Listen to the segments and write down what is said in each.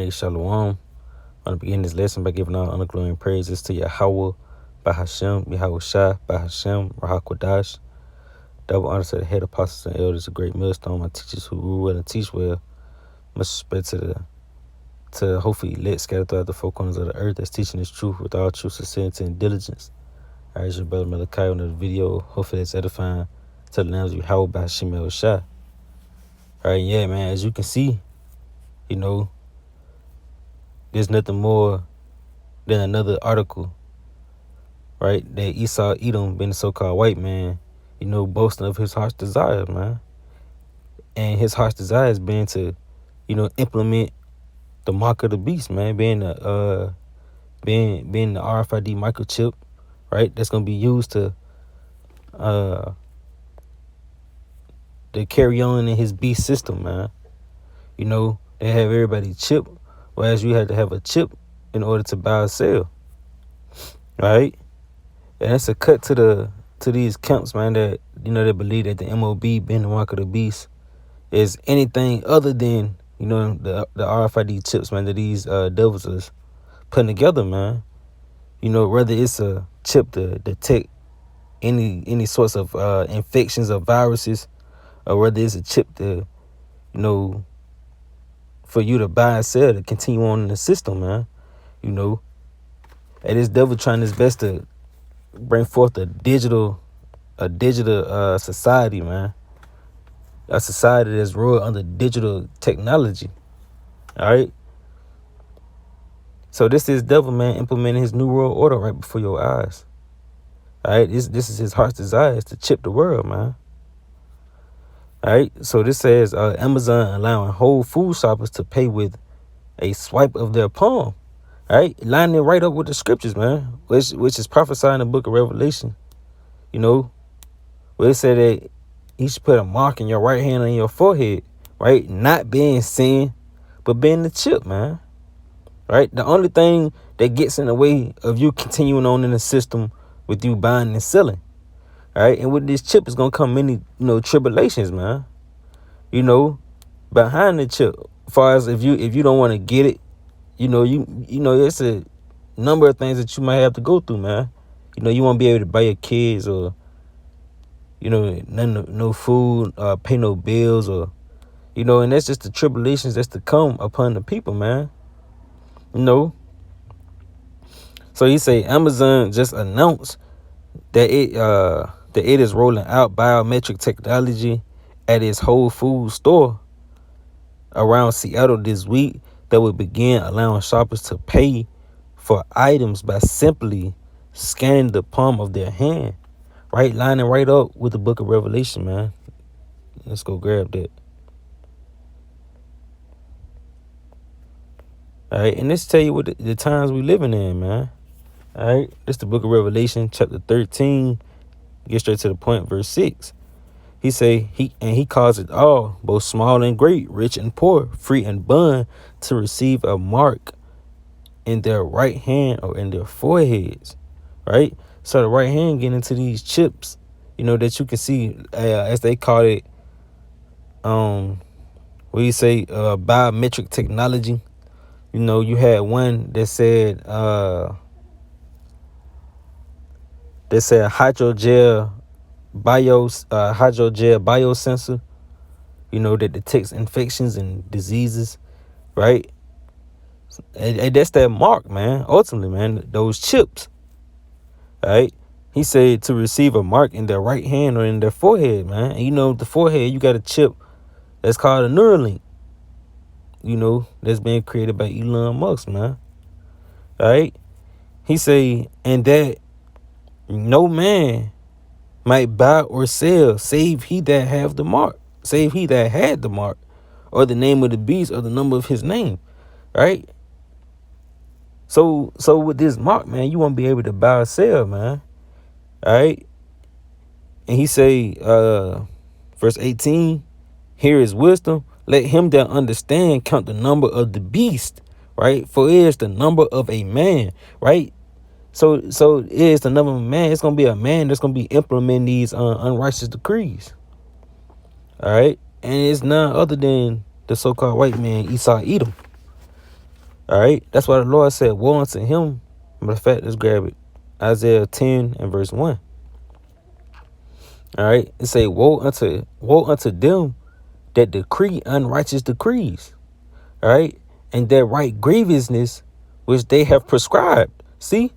Hey, Shalom. I want to begin this lesson by giving all honor, glory, and praises to Yahweh, by Hashem, Yahweh Shai, by Hashem, Rahakwadash. Double honor to the head apostles and elders, a great millstone, my teachers who rule well and teach well. Much respect to hopefully elect scattered throughout the four corners of the earth that's teaching this truth with all true sincerity and diligence. All right, it's your brother Malachi on the video. Hopefully it's edifying to the lands of Yahweh by Hashem, Yahweh Shai. All right, yeah, man, as you can see, there's nothing more than another article, right? That Esau Edom, being the so-called white man, boasting of his heart's desire, man. And his heart's desire has been to, implement the mark of the beast, man, being the RFID microchip, right? That's gonna be used to carry on in his beast system, man. They have everybody chip, whereas you had to have a chip in order to buy or sell, right? And that's a cut to these camps, man, that they believe that the M.O.B, being the mark of the beast, is anything other than the RFID chips, man, that these devils is putting together, man. Whether it's a chip to detect any sorts of infections or viruses, or whether it's a chip to for you to buy and sell to continue on in the system, man. And this devil trying his best to bring forth a digital society, man. A society that's ruled under digital technology. All right. So this is devil, man, implementing his new world order right before your eyes. All right. This is his heart's desire, is to chip the world, man. All right. So this says Amazon allowing Whole Food shoppers to pay with a swipe of their palm. All right, lining it right up with the scriptures, man, which is prophesied in the book of Revelation. Where it said that you should put a mark in your right hand on your forehead, right? Not being sin, but being the chip, man. Right? The only thing that gets in the way of you continuing on in the system with you buying and selling. All right, and with this chip is gonna come many, tribulations, man. Behind the chip, as far as if you don't want to get it, it's a number of things that you might have to go through, man. You won't be able to buy your kids or, no food, pay no bills, or, and that's just the tribulations that's to come upon the people, man. So you say Amazon just announced that it is rolling out biometric technology at its Whole Foods store around Seattle this week that will begin allowing shoppers to pay for items by simply scanning the palm of their hand, right? Lining right up with the book of Revelation, man. Let's go grab that. All right, and let's tell you what the times we living in, man. All right, this is the book of Revelation, chapter 13. Get straight to the point, verse 6. He say he calls it all, both small and great, rich and poor, free and bond, to receive a mark in their right hand or in their foreheads, right? So the right hand getting into these chips, that you can see, as they call it, biometric technology. You had one that said hydrogel biosensor, that detects infections and diseases, right? And that's that mark, man. Ultimately, man, those chips, right? He said to receive a mark in their right hand or in their forehead, man. And the forehead, you got a chip that's called a Neuralink, that's being created by Elon Musk, man. All right? He say, and that no man might buy or sell save he that have the mark, save he that had the mark, or the name of the beast, or the number of his name, right? So with this mark, man, you won't be able to buy or sell, man. All right? And he say, verse 18, here is wisdom. Let him that understand count the number of the beast, right? For it is the number of a man, right? So it is the number of a man. It's going to be a man that's going to be implementing these unrighteous decrees. All right? And it's none other than the so-called white man, Esau Edom. All right. That's why the Lord said, woe unto him. Matter of fact, let's grab it. Isaiah 10 and verse 1. All right. It say, woe unto them that decree unrighteous decrees. All right. And that right grievousness which they have prescribed. See,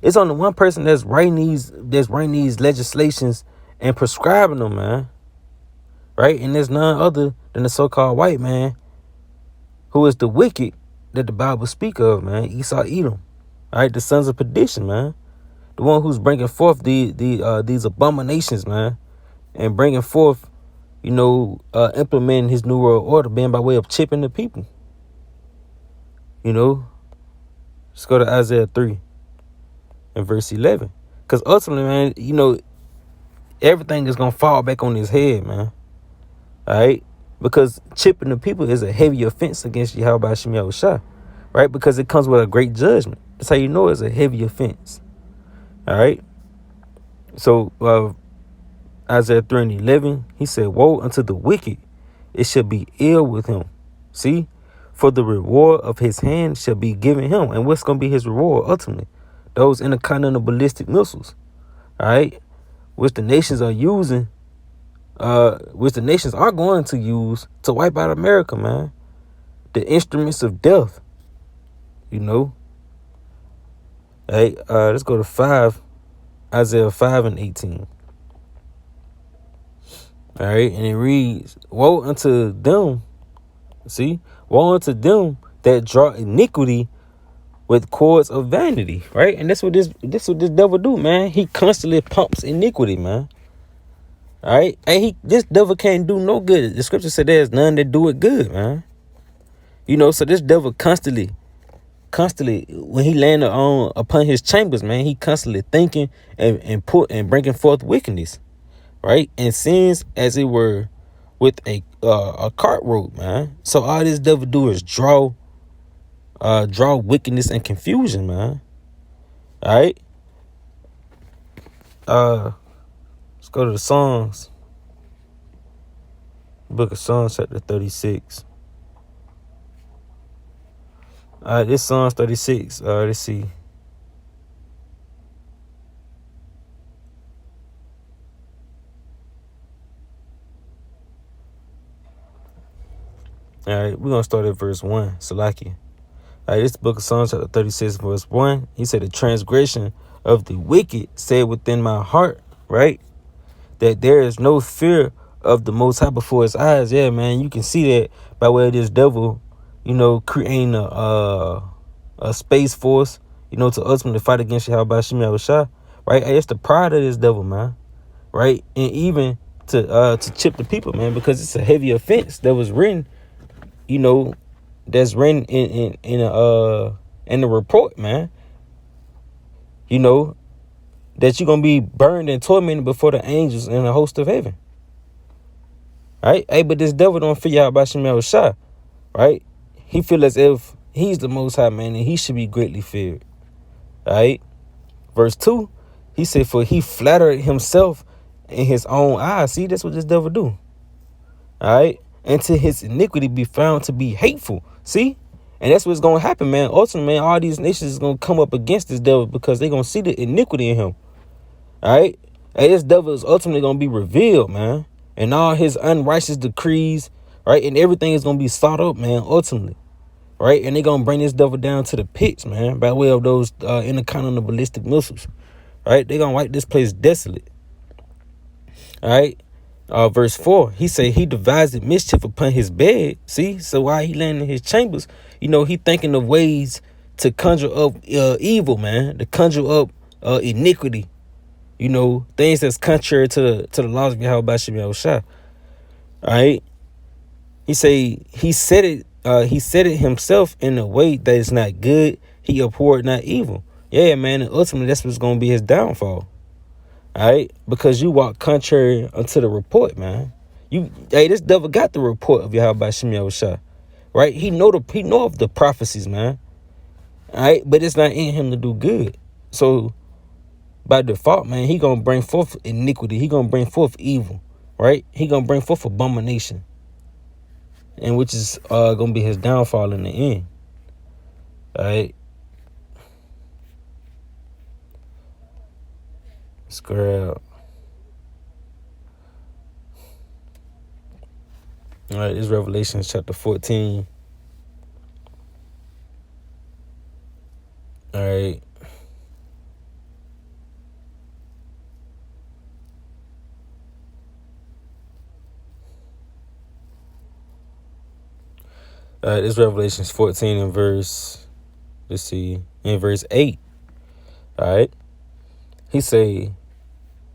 it's only one person that's writing these legislations and prescribing them, man. Right. And there's none other than the so-called white man, who is the wicked that the Bible speak of, man. Esau, Edom. All right. The sons of perdition, man. The one who's bringing forth these abominations, man. And bringing forth, implementing his new world order, being by way of chipping the people. Let's go to Isaiah 3 and verse 11. Because ultimately, man, everything is going to fall back on his head, man. All right? Because chipping the people is a heavy offense against Yahweh Shem Yahushua. Right? Because it comes with a great judgment. That's how you know it's a heavy offense. All right? So, Isaiah 3 and 11, he said, woe unto the wicked, it shall be ill with him. See? For the reward of his hand shall be given him. And what's going to be his reward ultimately? Those intercontinental ballistic missiles. All right? Which the nations are using, which the nations are going to use to wipe out America, man. The instruments of death. Hey, let's go to Isaiah 5 and 18. All right, and it reads, woe unto them, see, woe unto them that draw iniquity with cords of vanity, right? And that's what this devil do, man. He constantly pumps iniquity, man. All right, and this devil can't do no good. The scripture said there's none that do it good, man. So this devil constantly, when he landed upon his chambers, man, he constantly thinking and bringing forth wickedness. Right? And sins as it were with a cart rope, man. So all this devil do is draw wickedness and confusion, man. All right. Let's go to the Psalms. Book of Psalms, chapter 36. All right, this Psalms 36. Let's see. All right, we're going to start at verse 1. Salaki. All right, this book of Psalms, chapter 36, verse 1. He said, the transgression of the wicked said within my heart, right, that there is no fear of the Most High before his eyes. Yeah, man, you can see that by way of this devil, creating a space force, to ultimately fight against Yahweh Shem Yahushua, right? Hey, it's the pride of this devil, man, right? And even to chip the people, man, because it's a heavy offense that was written, that's written in the report, man. That you're gonna be burned and tormented before the angels and the host of heaven. Right? Hey, but this devil don't figure out about Shem Yahushua, right? He feel as if he's the Most High, man, and he should be greatly feared. Right? Verse 2, he said, for he flattered himself in his own eyes. See, that's what this devil do. All right? And to his iniquity be found to be hateful. See? And that's what's going to happen, man. Ultimately, man, all these nations is going to come up against this devil because they're going to see the iniquity in him. All right? And this devil is ultimately going to be revealed, man. And all his unrighteous decrees, right? And everything is going to be sought up, man, ultimately. Right? And they're going to bring this devil down to the pits, man, by way of those intercontinental ballistic missiles. Right? They're going to wipe this place desolate. All right? Verse 4, he said he devised mischief upon his bed. See? So while he laying in his chambers, he thinking of ways to conjure up evil, man. To conjure up iniquity. Things that's contrary to the laws of Yahweh Shem Yahushua. All right? He say he said it himself in a way that is not good. He abhorred not evil. Yeah, man. And ultimately, that's what's going to be his downfall. All right, because you walk contrary unto the report, man. This devil got the report of Yahweh Shem Yahushua, right? He know of the prophecies, man. All right, but it's not in him to do good. So by default, man, he gonna bring forth iniquity. He gonna bring forth evil, right? He gonna bring forth abomination, and which is gonna be his downfall in the end. All right. Scrap. All right. This is Revelation chapter 14. All right. All right. This is Revelation 14 and verse, let's see, in verse 8. All right. He say,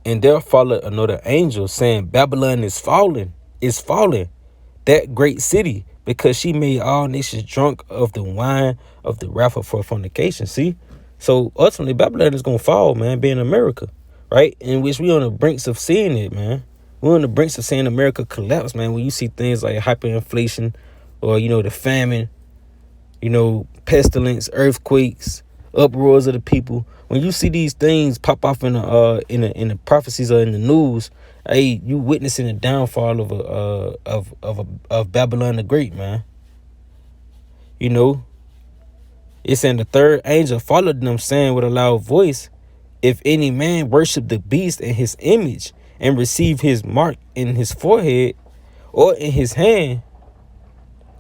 and there followed another angel saying, Babylon is fallen, that great city, because she made all nations drunk of the wine of the wrath of her fornication. See? So ultimately, Babylon is going to fall, man, being America, right? In which we on the brinks of seeing it, man. We're on the brinks of seeing America collapse, man. When you see things like hyperinflation or, the famine, pestilence, earthquakes, uproars of the people. When you see these things pop off in the prophecies or in the news, hey, you witnessing the downfall of Babylon the Great, man. It's in the third angel followed them, saying with a loud voice, if any man worship the beast in his image and receive his mark in his forehead or in his hand,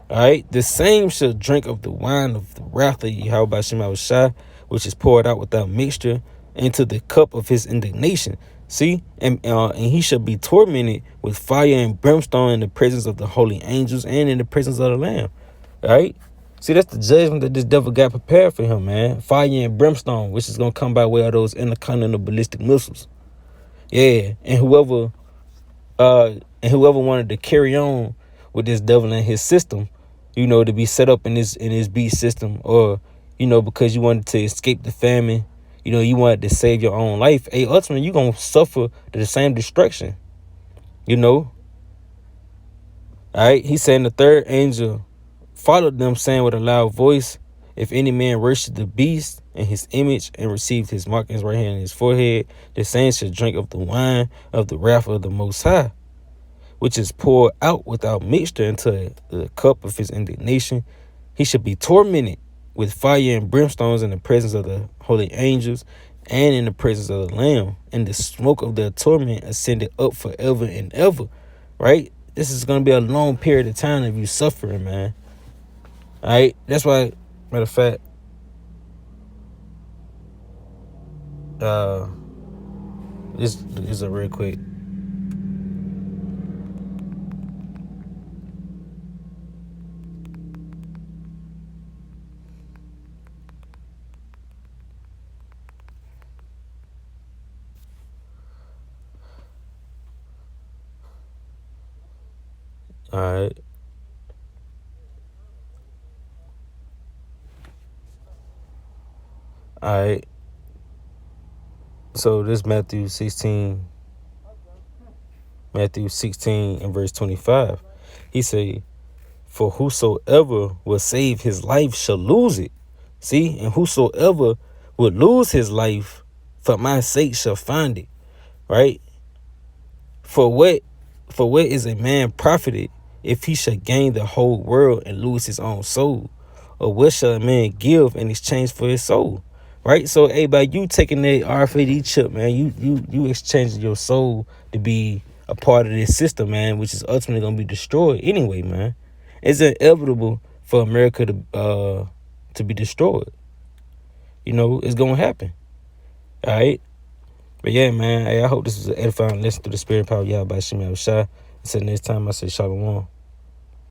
all right, the same shall drink of the wine of the wrath of Yahweh Shema Shai, which is poured out without mixture into the cup of his indignation. See, and he shall be tormented with fire and brimstone in the presence of the holy angels and in the presence of the Lamb. All right. See, that's the judgment that this devil got prepared for him, man. Fire and brimstone, which is gonna come by way of those intercontinental ballistic missiles. Yeah, and whoever wanted to carry on with this devil in his system, to be set up in his beast system, or because you wanted to escape the famine, you wanted to save your own life, hey, ultimately you're gonna suffer the same destruction. All right. He said, and the third angel followed them, saying with a loud voice, if any man worship the beast in his image and received his mark in his right hand and his forehead, the same shall drink of the wine of the wrath of the Most High, which is poured out without mixture into the cup of his indignation. He should be tormented with fire and brimstones in the presence of the holy angels and in the presence of the Lamb. And the smoke of their torment ascended up forever and ever. Right? This is going to be a long period of time of you suffering, man. All right? That's why, matter of fact, this is a real quick. All right. All right. So this Matthew 16 and verse 25. He say, for whosoever will save his life shall lose it. See, and whosoever will lose his life for my sake shall find it. Right? For what is a man profited if he shall gain the whole world and lose his own soul? Or what shall a man give in exchange for his soul? Right? So, hey, by you taking that RFID chip, man, you exchanging your soul to be a part of this system, man, which is ultimately gonna be destroyed anyway, man. It's inevitable for America to be destroyed. It's gonna happen. All right. But yeah, man, hey, I hope this was an edifying lesson through the spirit and power of Yahweh Shema Shai. Until next time, I say shalom.